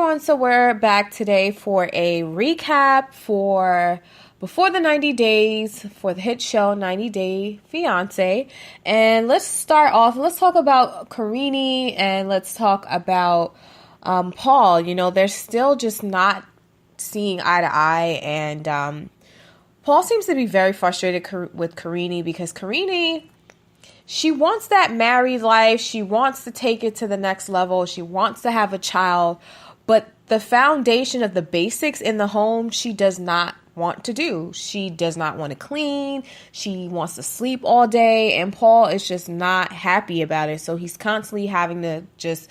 everyone, so we're back today for a recap for before the 90 days for the hit show 90 Day Fiance. And let's start off, let's talk about Karine and let's talk about Paul. You know, they're still just not seeing eye to eye, and Paul seems to be very frustrated with Karine because Karine, she wants that married life. She wants to take it to the next level. She wants to have a child. But the foundation of the basics in the home, she does not want to do. She does not want to clean. She wants to sleep all day. And Paul is just not happy about it. So he's constantly having to just,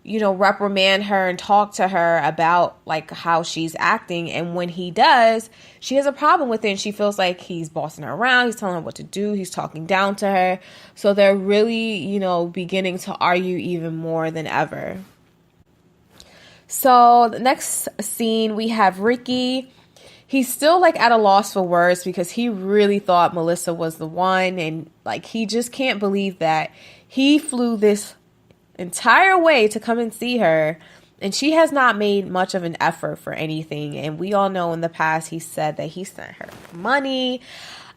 you know, reprimand her and talk to her about like how she's acting. And when he does, she has a problem with it. And she feels like he's bossing her around. He's telling her what to do. He's talking down to her. So they're really, you know, beginning to argue even more than ever. So the next scene, we have Ricky. He's still like at a loss for words because he really thought Melissa was the one. And like, he just can't believe that he flew this entire way to come and see her, and she has not made much of an effort for anything. And we all know in the past he said that he sent her money.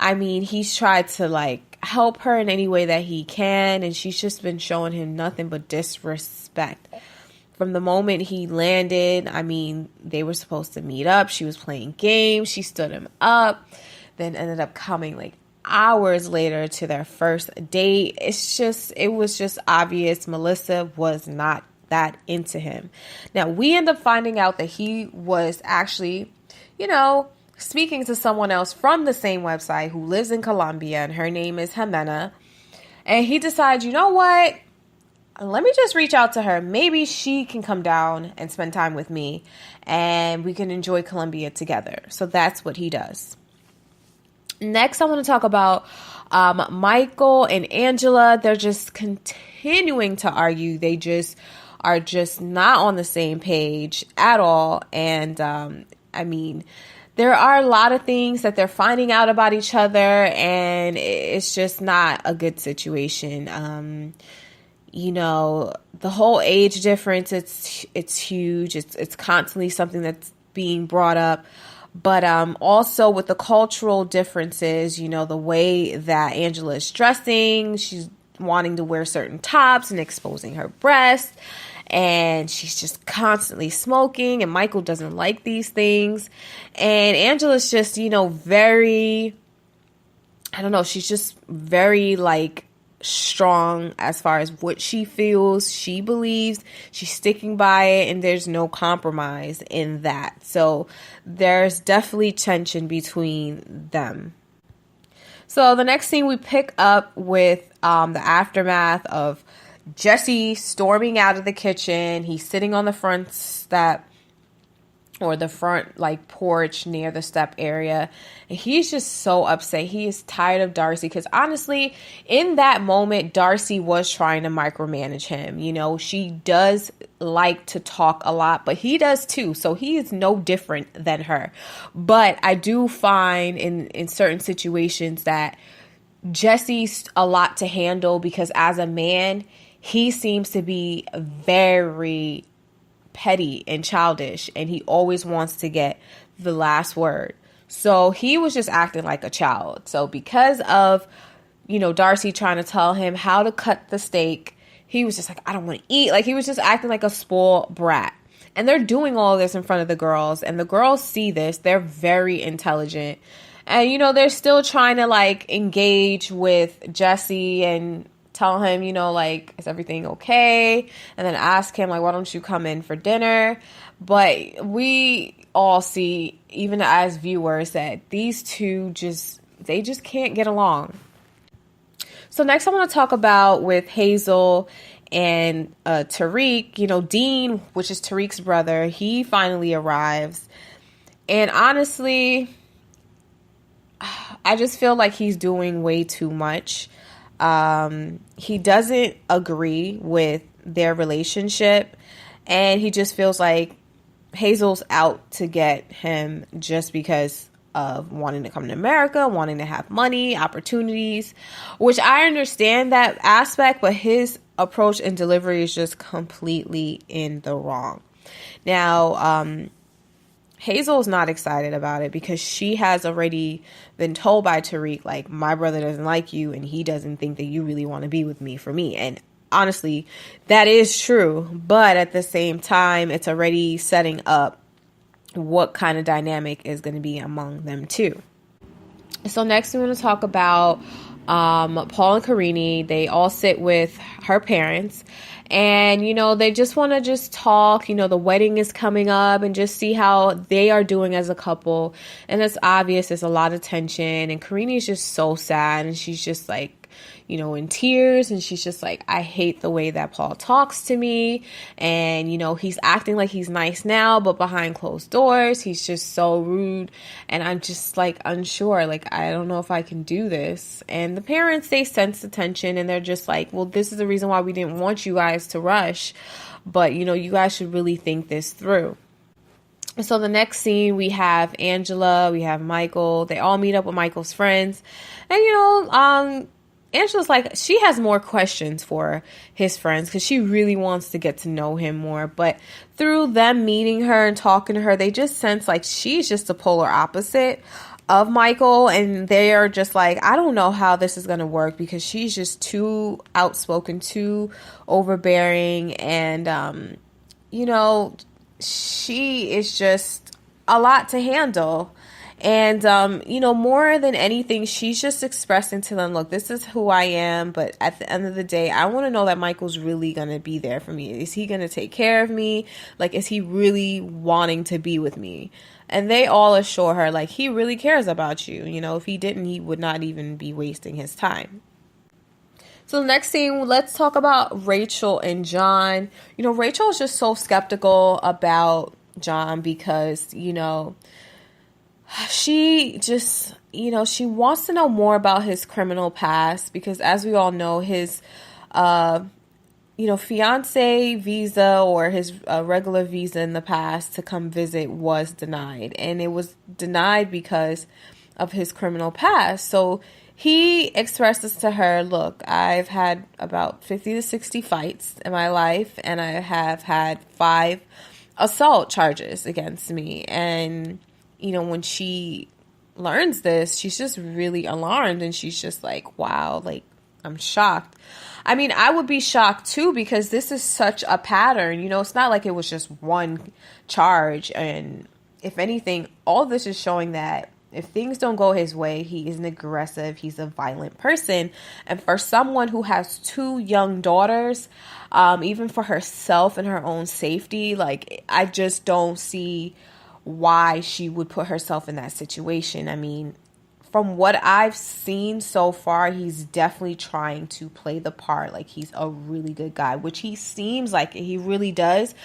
I mean, he's tried to like help her in any way that he can, and she's just been showing him nothing but disrespect. From the moment he landed, I mean, they were supposed to meet up. She was playing games. She stood him up, then ended up coming like hours later to their first date. It was just obvious Melissa was not that into him. Now, we end up finding out that he was actually, you know, speaking to someone else from the same website who lives in Colombia, and her name is Jimena. And he decides, you know what? Let me just reach out to her. Maybe she can come down and spend time with me and we can enjoy Colombia together. So that's what he does. Next, I want to talk about Michael and Angela. They're just continuing to argue. They just are just not on the same page at all. And I mean, there are a lot of things that they're finding out about each other, and it's just not a good situation. You know, the whole age difference, it's huge. It's constantly something that's being brought up. But also with the cultural differences, you know, the way that Angela is dressing, she's wanting to wear certain tops and exposing her breasts. And she's just constantly smoking. And Michael doesn't like these things. And Angela's just, you know, very, I don't know, she's just very like strong as far as what she feels, she believes, she's sticking by it, and there's no compromise in that. So there's definitely tension between them. So the next scene, we pick up with the aftermath of Jesse storming out of the kitchen. He's sitting on the front step, or the front like porch near the step area. And he's just so upset. He is tired of Darcy because honestly, in that moment, Darcy was trying to micromanage him. You know, she does like to talk a lot, but he does too. So he is no different than her. But I do find in certain situations that Jesse's a lot to handle because as a man, he seems to be very petty and childish, and he always wants to get the last word. So he was just acting like a child. So because of, you know, Darcy trying to tell him how to cut the steak, he was just like, I don't want to eat. Like, he was just acting like a spoiled brat. And they're doing all this in front of the girls, and the girls see this. They're very intelligent, and you know, they're still trying to like engage with Jesse and tell him, you know, like, is everything okay? And then ask him, like, why don't you come in for dinner? But we all see, even as viewers, that these two they just can't get along. So next I want to talk about with Hazel and Tarik. You know, Dean, which is Tarik's brother, he finally arrives. And honestly, I just feel like he's doing way too much. He doesn't agree with their relationship, and he just feels like Hazel's out to get him just because of wanting to come to America, wanting to have money, opportunities, which I understand that aspect, but his approach and delivery is just completely in the wrong. Now, Hazel's not excited about it because she has already been told by Tarik, like, my brother doesn't like you and he doesn't think that you really want to be with me for me. And honestly, that is true. But at the same time, it's already setting up what kind of dynamic is going to be among them too. So next we want to talk about Paul and Karine. They all sit with her parents and, they just want to just talk. The wedding is coming up and just see how they are doing as a couple. And it's obvious there's a lot of tension and Karine is just so sad and she's just like, in tears. And she's just like, I hate the way that Paul talks to me. And, he's acting like he's nice now, but behind closed doors, he's just so rude. And I'm just like unsure, like, I don't know if I can do this. And the parents, they sense the tension and they're just like, well, this is the reason why we didn't want you guys to rush. But, you guys should really think this through. So the next scene, we have Angela, we have Michael. They all meet up with Michael's friends. And, Angela's like, she has more questions for his friends because she really wants to get to know him more. But through them meeting her and talking to her, they just sense like she's just the polar opposite of Michael. And they are just like, I don't know how this is going to work because she's just too outspoken, too overbearing. And, she is just a lot to handle. And, more than anything, she's just expressing to them, look, this is who I am. But at the end of the day, I want to know that Michael's really going to be there for me. Is he going to take care of me? Like, is he really wanting to be with me? And they all assure her, like, he really cares about you. If he didn't, he would not even be wasting his time. So the next scene, let's talk about Rachel and John. Rachel is just so skeptical about John because, she just, she wants to know more about his criminal past because as we all know, his, fiance visa or his regular visa in the past to come visit was denied. And it was denied because of his criminal past. So he expresses to her, look, I've had about 50 to 60 fights in my life and I have had 5 assault charges against me. And when she learns this, she's just really alarmed and she's just like, wow, like, I'm shocked. I mean, I would be shocked too because this is such a pattern. It's not like it was just one charge. And if anything, all this is showing that if things don't go his way, he is an aggressive, he's a violent person. And for someone who has 2 young daughters, even for herself and her own safety, like, I just don't see why she would put herself in that situation. I mean, from what I've seen so far, he's definitely trying to play the part like he's a really good guy, which he seems like he really does.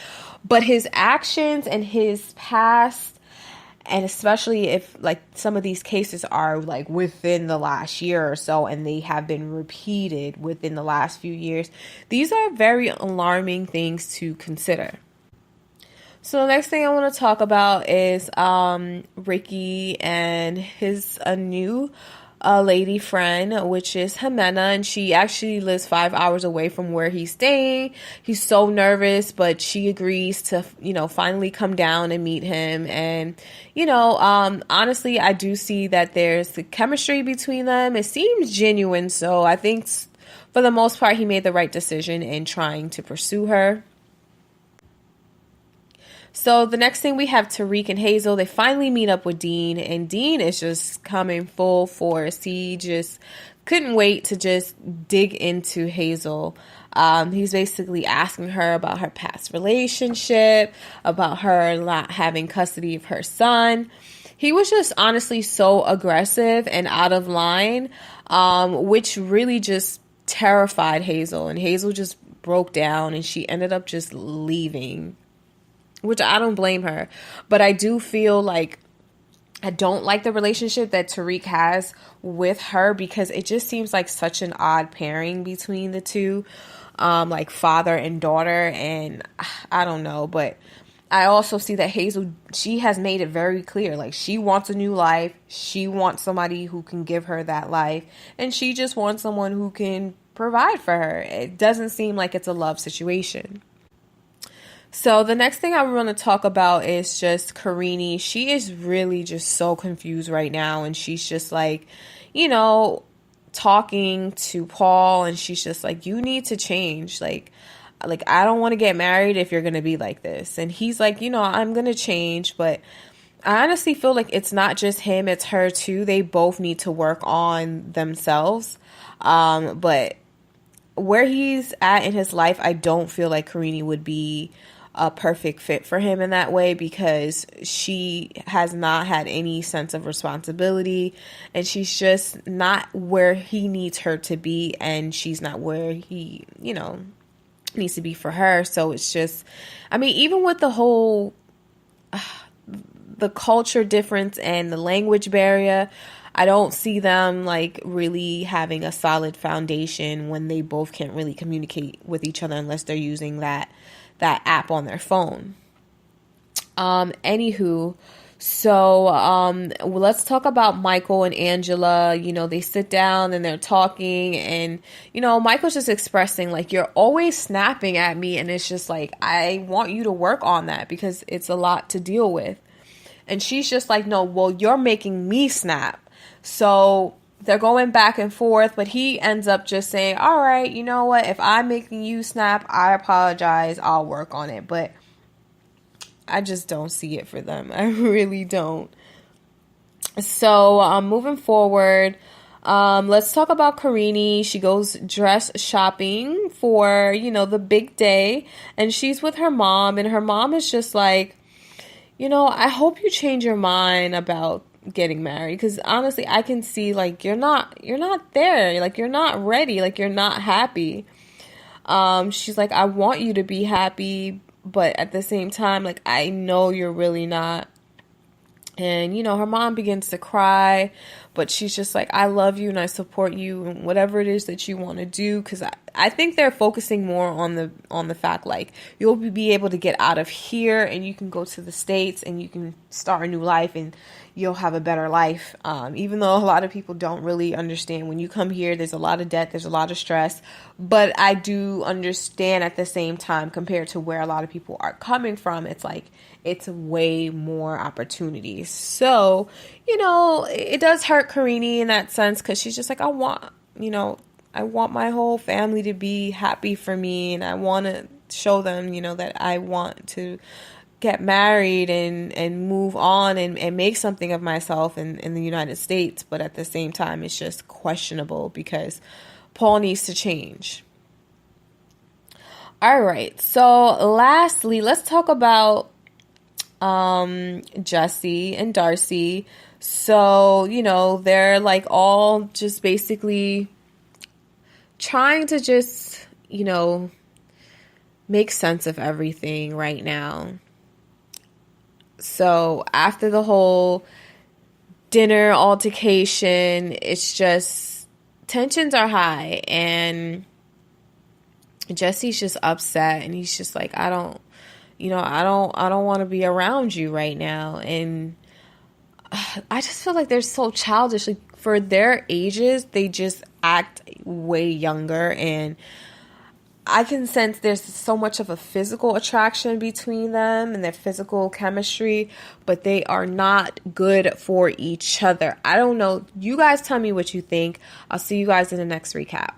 But his actions and his past, and especially if like some of these cases are like within the last year or so and they have been repeated within the last few years, these are very alarming things to consider. So the next thing I want to talk about is Ricky and his new lady friend, which is Jimena, and she actually lives 5 hours away from where he's staying. He's so nervous, but she agrees to, finally come down and meet him. And, honestly, I do see that there's the chemistry between them. It seems genuine, so I think for the most part, he made the right decision in trying to pursue her. So the next thing we have Tarik and Hazel. They finally meet up with Dean, and Dean is just coming full force. He just couldn't wait to just dig into Hazel. He's basically asking her about her past relationship, about her not having custody of her son. He was just honestly so aggressive and out of line, which really just terrified Hazel. And Hazel just broke down and she ended up just leaving, which I don't blame her. But I do feel like I don't like the relationship that Tarik has with her because it just seems like such an odd pairing between the two, like father and daughter. And I don't know, but I also see that Hazel, she has made it very clear, like she wants a new life. She wants somebody who can give her that life. And she just wants someone who can provide for her. It doesn't seem like it's a love situation. So the next thing I'm going to talk about is just Karine. She is really just so confused right now, and she's just like, you know, talking to Paul, and she's just like, you need to change. Like I don't want to get married if you're going to be like this. And he's like, I'm going to change, but I honestly feel like it's not just him, it's her too. They both need to work on themselves. But where he's at in his life, I don't feel like Karine would be a perfect fit for him in that way, because she has not had any sense of responsibility, and she's just not where he needs her to be, and she's not where he, needs to be for her. So it's just, I mean, even with the whole the culture difference and the language barrier, I don't see them like really having a solid foundation when they both can't really communicate with each other unless they're using that app on their phone. Anywho, so let's talk about Michael and Angela. They sit down and they're talking, and Michael's just expressing like, you're always snapping at me, and it's just like, I want you to work on that because it's a lot to deal with. And she's just like, no, well, you're making me snap. So they're going back and forth, but he ends up just saying, all right, you know what? If I'm making you snap, I apologize. I'll work on it. But I just don't see it for them. I really don't. So moving forward, let's talk about Karine. She goes dress shopping for, the big day. And she's with her mom. And her mom is just like, I hope you change your mind about getting married, because honestly I can see like you're not there, like you're not ready, like you're not happy. She's like, I want you to be happy, but at the same time, like, I know you're really not. And her mom begins to cry, but she's just like, I love you and I support you and whatever it is that you want to do, because I think they're focusing more on the fact like you'll be able to get out of here and you can go to the States and you can start a new life and you'll have a better life. Even though a lot of people don't really understand, when you come here, there's a lot of debt, there's a lot of stress, but I do understand at the same time, compared to where a lot of people are coming from, it's like, it's way more opportunities. So, it does hurt Karine in that sense, because she's just like, I want my whole family to be happy for me, and I want to show them, that I want to get married and move on and make something of myself in the United States. But at the same time, it's just questionable because Paul needs to change. All right. So lastly, let's talk about Jesse and Darcy. So, they're like all just basically trying to just, make sense of everything right now. So after the whole dinner altercation, it's just tensions are high, and Jesse's just upset, and he's just like, I don't want to be around you right now. And I just feel like they're so childish. Like, for their ages, they just act way younger, and I can sense there's so much of a physical attraction between them and their physical chemistry, but they are not good for each other. I don't know. You guys tell me what you think. I'll see you guys in the next recap.